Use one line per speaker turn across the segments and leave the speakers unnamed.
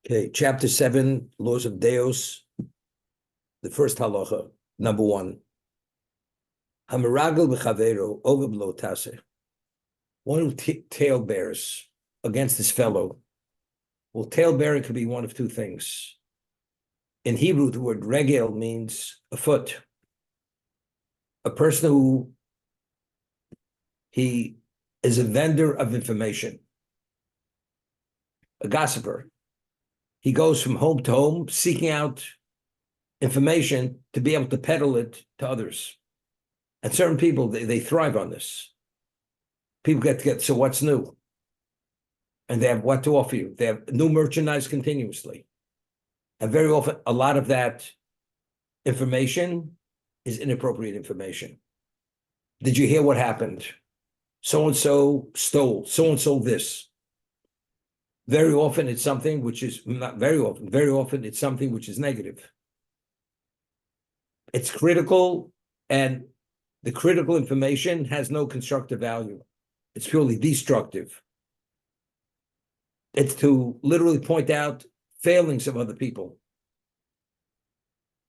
Okay, chapter 7, laws of Deios, the first halacha, number 1. Hamiragel b'chavero over below taseh. One who tail bears against his fellow. Well, tail bearing could be one of two things. In Hebrew, the word regel means a foot. A person who he is a vendor of information, a gossiper. He goes from home to home seeking out information to be able to peddle it to others. And certain people, they thrive on this. People so what's new? And they have what to offer you. They have new merchandise continuously. And very often, a lot of that information is inappropriate information. Did you hear what happened? So-and-so stole, so-and-so this. Very often it's something which is, not very often it's something which is negative. It's critical, and the critical information has no constructive value. It's purely destructive. It's to literally point out failings of other people.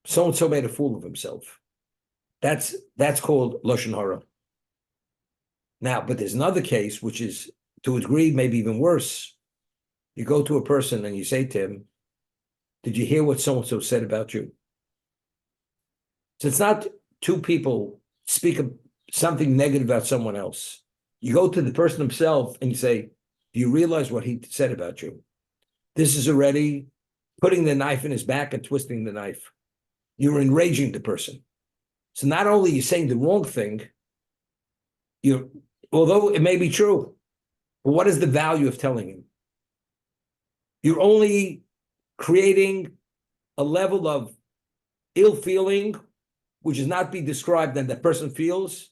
So-and-so made a fool of himself. That's called Lashon Hara. Now, but there's another case, which is, to a degree, maybe even worse. You go to a person and you say to him, did you hear what so-and-so said about you? So it's not two people speak of something negative about someone else. You go to the person himself and you say, do you realize what he said about you? This is already putting the knife in his back and twisting the knife. You're enraging the person. So not only are you saying the wrong thing, although it may be true, but what is the value of telling him? You're only creating a level of ill feeling, which is not be described, and that person feels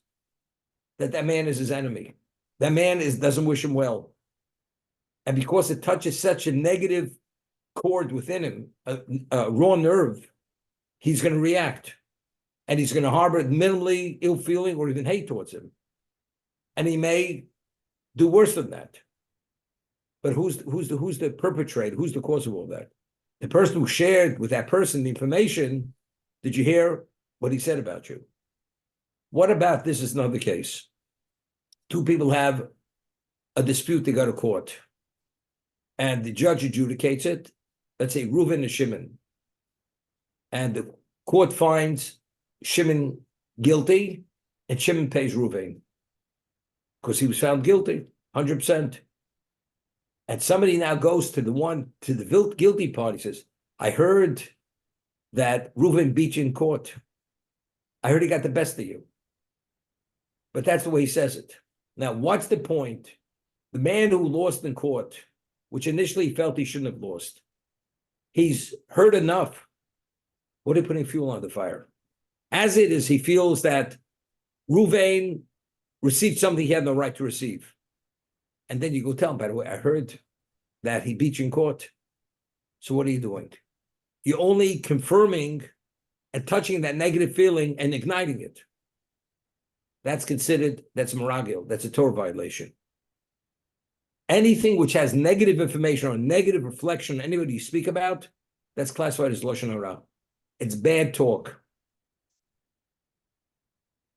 that man is his enemy. That man doesn't wish him well. And because it touches such a negative chord within him, a raw nerve, he's going to react. And he's going to harbor minimally ill feeling or even hate towards him. And he may do worse than that. But who's the perpetrator? Who's the cause of all that? The person who shared with that person the information. Did you hear what he said about you? What about this is another case? Two people have a dispute, they go to court. And the judge adjudicates it. Let's say Reuven and Shimon. And the court finds Shimon guilty, and Shimon pays Reuven. Because he was found guilty, 100%. And somebody now goes to the guilty party, says, I heard that Reuven beat you in court. I heard he got the best of you. But that's the way he says it. Now, what's the point? The man who lost in court, which initially he felt he shouldn't have lost, he's heard enough. What are you putting fuel on the fire? As it is, he feels that Reuven received something he had no right to receive. And then you go tell him, by the way, I heard that he beat you in court. So what are you doing? You're only confirming and touching that negative feeling and igniting it. That's meragil. That's a Torah violation. Anything which has negative information or negative reflection on anybody you speak about, that's classified as Lashon Hara. It's bad talk.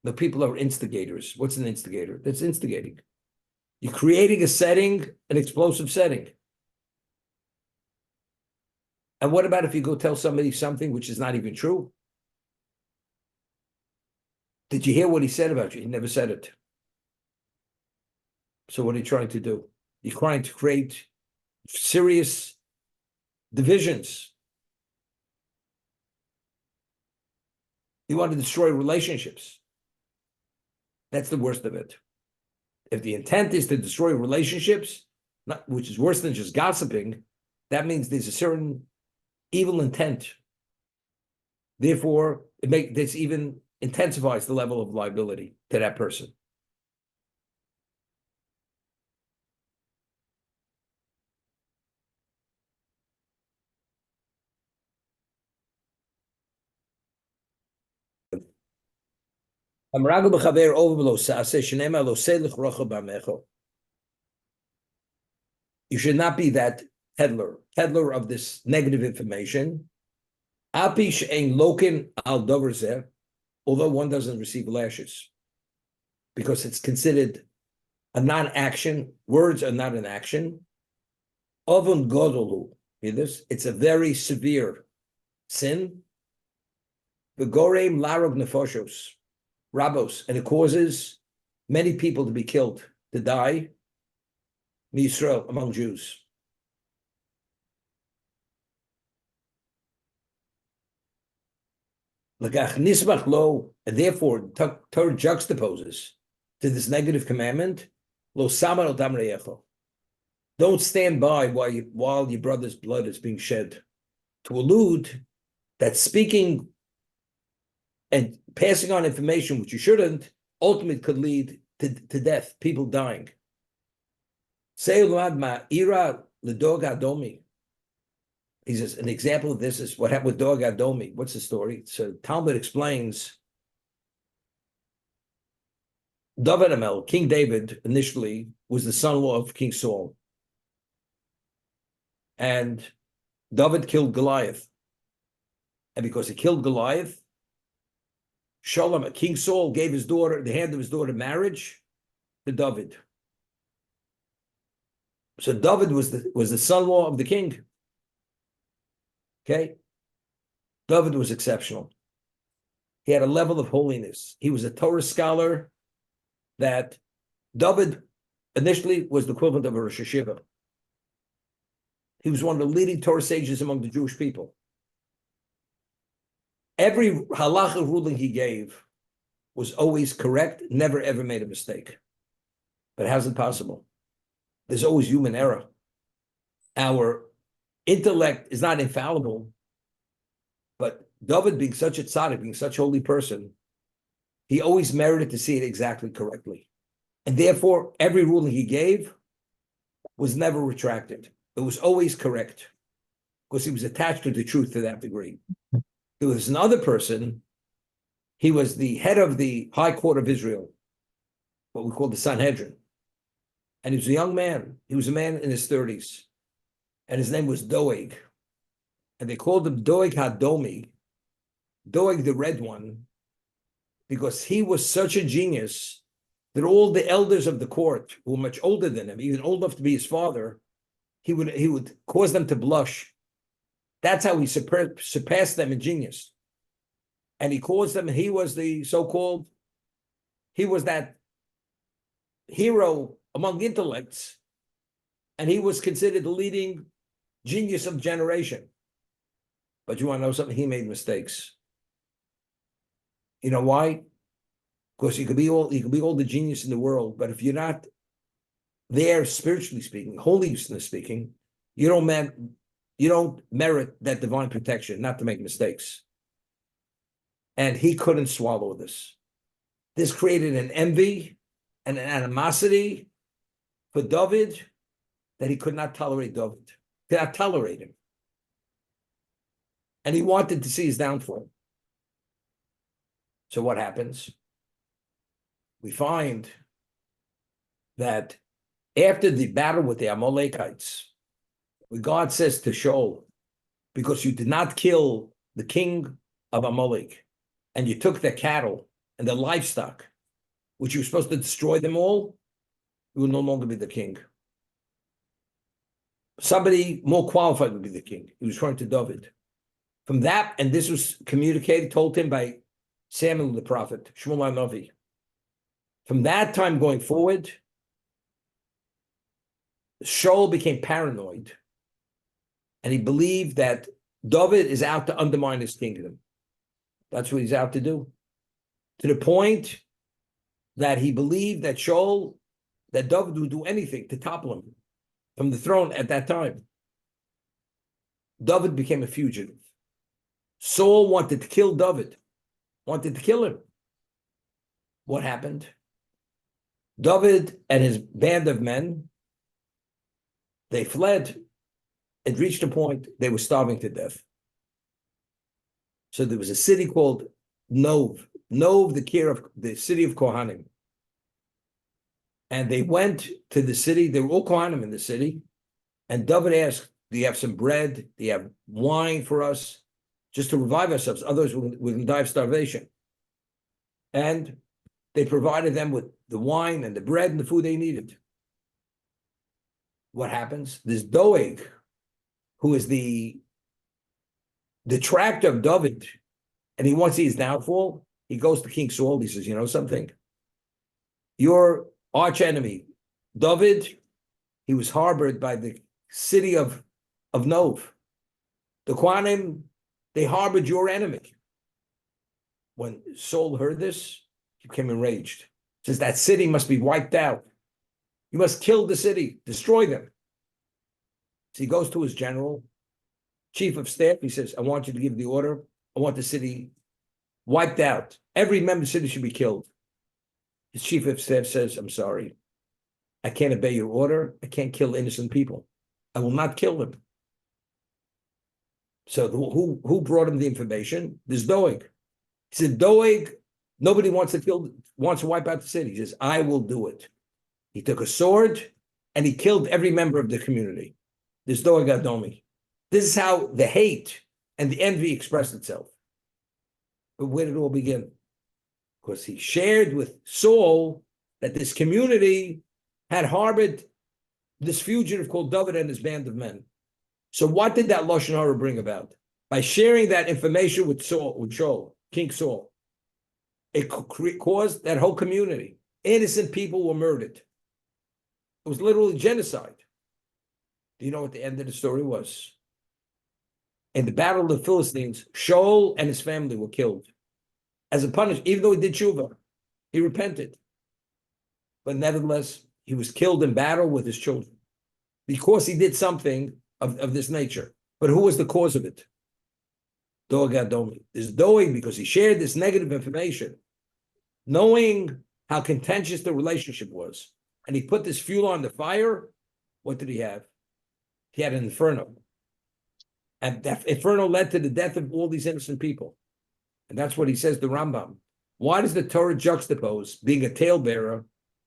The people are instigators. What's an instigator? That's instigating. You're creating a setting, an explosive setting. And what about if you go tell somebody something which is not even true? Did you hear what he said about you? He never said it. So what are you trying to do? You're trying to create serious divisions. You want to destroy relationships. That's the worst of it. If the intent is to destroy relationships, which is worse than just gossiping, that means there's a certain evil intent. Therefore, this even intensifies the level of liability to that person. You should not be that peddler of this negative information. Api she'ein lokin al davar zeh, although one doesn't receive lashes, because it's considered a non-action. Words are not an action. Ovun godolu, hear this? It's a very severe sin. V'gorem larog nefoshos, rabos, and it causes many people to be killed, to die, Yisrael, among Jews. Nisbach lo, and therefore Torah juxtaposes to this negative commandment, lo samar al dam reyecho. Don't stand by while your brother's blood is being shed, to allude that speaking and passing on information which you shouldn't ultimately could lead to death, people dying. Say ira ledog adomi. He says an example of this is what happened with Dog Adomi. What's the story? So Talmud explains David Amel, King David, initially was the son-in-law of King Saul. And David killed Goliath. And because he killed Goliath, Shalom, King Saul gave his daughter, the hand of his daughter, marriage to David. So David was the son-in-law of the king. Okay? David was exceptional. He had a level of holiness. He was a Torah scholar that David initially was the equivalent of a Rosh Hashiva. He was one of the leading Torah sages among the Jewish people. Every halacha ruling he gave was always correct, never ever made a mistake. But how's it possible? There's always human error. Our intellect is not infallible, but David, being such a tzaddik, being such a holy person, he always merited to see it exactly correctly. And therefore, every ruling he gave was never retracted. It was always correct, because he was attached to the truth to that degree. There was another person, he was the head of the High Court of Israel, what we call the Sanhedrin. And he was a young man. He was a man in his 30s. And his name was Doeg. And they called him Doeg Hadomi, Doeg the Red One, because he was such a genius that all the elders of the court, who were much older than him, even old enough to be his father, he would cause them to blush. That's how he surpassed them in genius. And he caused them, he was the so-called, he was that hero among intellects, and he was considered the leading genius of generation. But you want to know something? He made mistakes. You know why? Because you could be all the genius in the world, but if you're not there spiritually speaking, holinessly speaking, you don't merit that divine protection, not to make mistakes. And he couldn't swallow this. This created an envy and an animosity for David that he could not tolerate David. Could not tolerate him. And he wanted to see his downfall. So what happens? We find that after the battle with the Amalekites, God says to Shaul, because you did not kill the king of Amalek, and you took their cattle and their livestock, which you were supposed to destroy them all, you will no longer be the king. Somebody more qualified would be the king. He was referring to David. From that, and this was communicated, told him by Samuel the prophet, Shmuel HaNavi. From that time going forward, Shaul became paranoid, and he believed that David is out to undermine his kingdom. That's what he's out to do. To the point that he believed that David would do anything to topple him from the throne at that time. David became a fugitive. Saul wanted to kill David, wanted to kill him. What happened? David and his band of men, they fled. It reached a point they were starving to death. So there was a city called Nov, the city of Kohanim. And they went to the city, there were all Kohanim in the city, and David asked Do you have some bread? Do you have wine for us? Just to revive ourselves. Otherwise, we'll die of starvation. And they provided them with the wine and the bread and the food they needed. What happens? This Doeg, who is the detractor of David, and he wants to see his downfall, he goes to King Saul. He says, you know something? Your arch enemy, David, he was harbored by the city of Nov. The Kohanim, they harbored your enemy. When Saul heard this, he became enraged. Says that city must be wiped out. You must kill the city, destroy them. So he goes to his general, chief of staff. He says, I want you to give the order. I want the city wiped out. Every member of the city should be killed. His chief of staff says, I'm sorry. I can't obey your order. I can't kill innocent people. I will not kill them. So who brought him the information? This Doeg. He said, Doeg, nobody wants to wipe out the city. He says, I will do it. He took a sword and he killed every member of the community. This Doeg Adomi. This is how the hate and the envy expressed itself. But where did it all begin? Because he shared with Saul that this community had harbored this fugitive called David and his band of men. So what did that Lashon Hara bring about? By sharing that information with Shaul, King Saul, it caused that whole community. Innocent people were murdered. It was literally genocide. Do you know what the end of the story was? In the battle of the Philistines, Shaul and his family were killed. As a punishment, even though he did tshuva, he repented. But nevertheless, he was killed in battle with his children because he did something of this nature. But who was the cause of it? Doeg Adomi. This Doeg, because he shared this negative information, knowing how contentious the relationship was, and he put this fuel on the fire, what did he have? He had an inferno. And that inferno led to the death of all these innocent people. And that's what he says to Rambam. Why does the Torah juxtapose being a talebearer?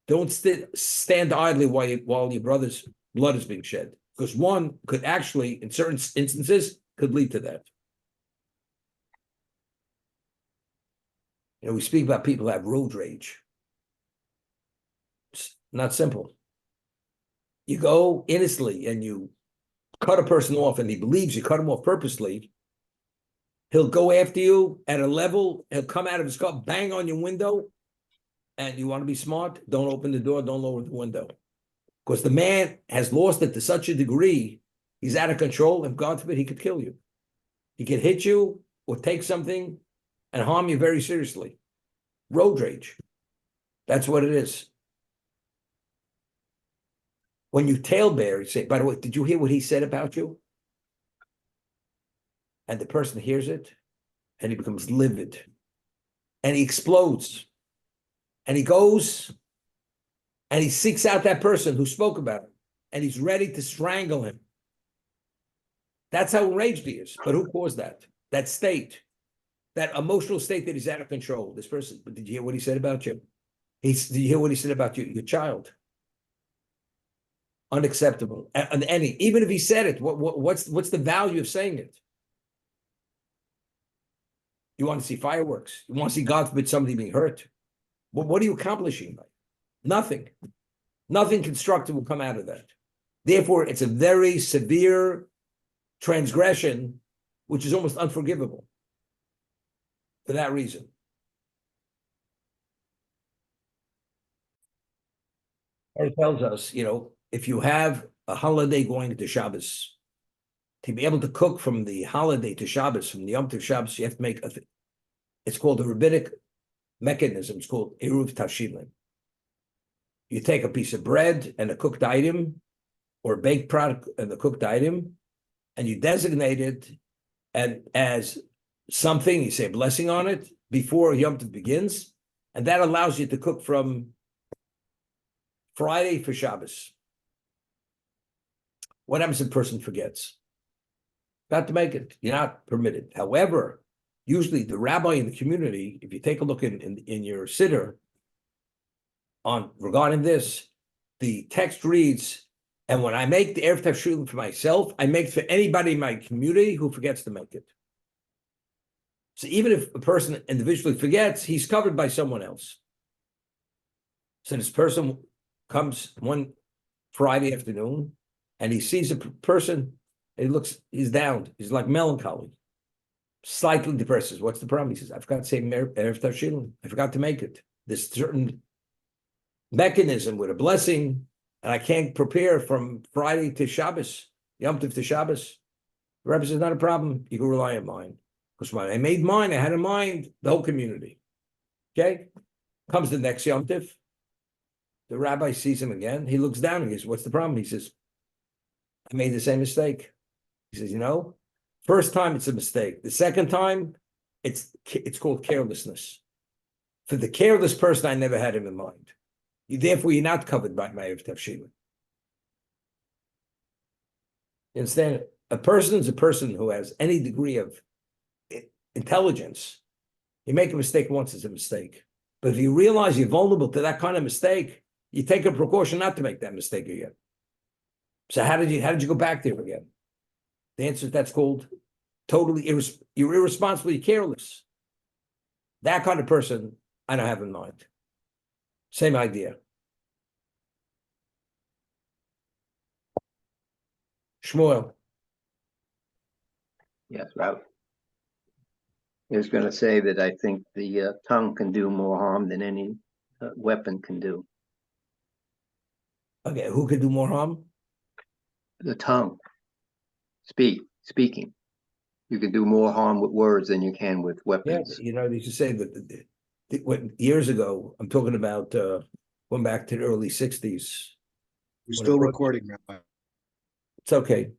Don't stand idly while your brother's blood is being shed. Because one could actually, in certain instances, could lead to that. You know, we speak about people who have road rage. It's not simple. You go innocently and you cut a person off and he believes you cut him off purposely, he'll go after you at a level, he'll come out of his car, bang on your window, and you want to be smart, don't open the door, don't lower the window. Because the man has lost it to such a degree, he's out of control, and God forbid, he could kill you. He could hit you or take something and harm you very seriously. Road rage. That's what it is. When you talebear, you say, by the way, did you hear what he said about you? And the person hears it, and he becomes livid. And he explodes. And he goes, and he seeks out that person who spoke about him. And he's ready to strangle him. That's how enraged he is. But who caused that? That state. That emotional state that he's out of control. This person. But did you hear what he said about you? Did you hear what he said about you, your child? Unacceptable. And even if he said it, what's the value of saying it? You want to see fireworks? You want to see, God forbid, somebody being hurt? What are you accomplishing by it? Nothing. Nothing constructive will come out of that. Therefore, it's a very severe transgression, which is almost unforgivable for that reason. It tells us, you know, if you have a holiday going into Shabbos, to be able to cook from the holiday to Shabbos, from the Yom to Shabbos, you have to make it's called a rabbinic mechanism. It's called Eruv Tashilin. You take a piece of bread and a cooked item, or a baked product and a cooked item, and you designate it and as something, you say a blessing on it before Yom Tov begins, and that allows you to cook from Friday for Shabbos. What happens if a person forgets? Got to make it. You're not permitted. However, usually the rabbi in the community, if you take a look in your siddur on regarding this, the text reads And when I make the Erev Tavshilin for myself, I make it for anybody in my community who forgets to make it. So even if a person individually forgets, he's covered by someone else. So this person comes one Friday afternoon and he sees a person, he's down, he's like melancholy, slightly depressed. Says, what's the problem? He says, I forgot to say Erev Tavshilin. I forgot to make it. This certain mechanism with a blessing, and I can't prepare from Friday to Shabbos, Yom Tov to Shabbos. The Rebbe says, not a problem. You can rely on mine. Because when I made mine, I had in mind the whole community. Okay? Comes the next Yom Tov. The rabbi sees him again. He looks down and he says, what's the problem? He says, I made the same mistake. He says, first time it's a mistake. The second time, it's called carelessness. For the careless person, I never had him in mind. Therefore, you're not covered by my Erev Tavshilin. You understand? A person is a person who has any degree of intelligence. You make a mistake once, it's a mistake. But if you realize you're vulnerable to that kind of mistake, you take a precaution not to make that mistake again. So how did you go back there again? The answer is that's called totally you're irresponsible, you're careless. That kind of person I don't have in mind. Same idea. Shmuel.
Yes, Rabbi. I was going to say that I think the tongue can do more harm than any weapon can do.
Okay, who could do more harm?
The tongue. Speaking. You can do more harm with words than you can with weapons.
Yeah, they used to say that years ago, I'm talking about going back to the early 60s.
We're still recording, Rabbi.
It's okay.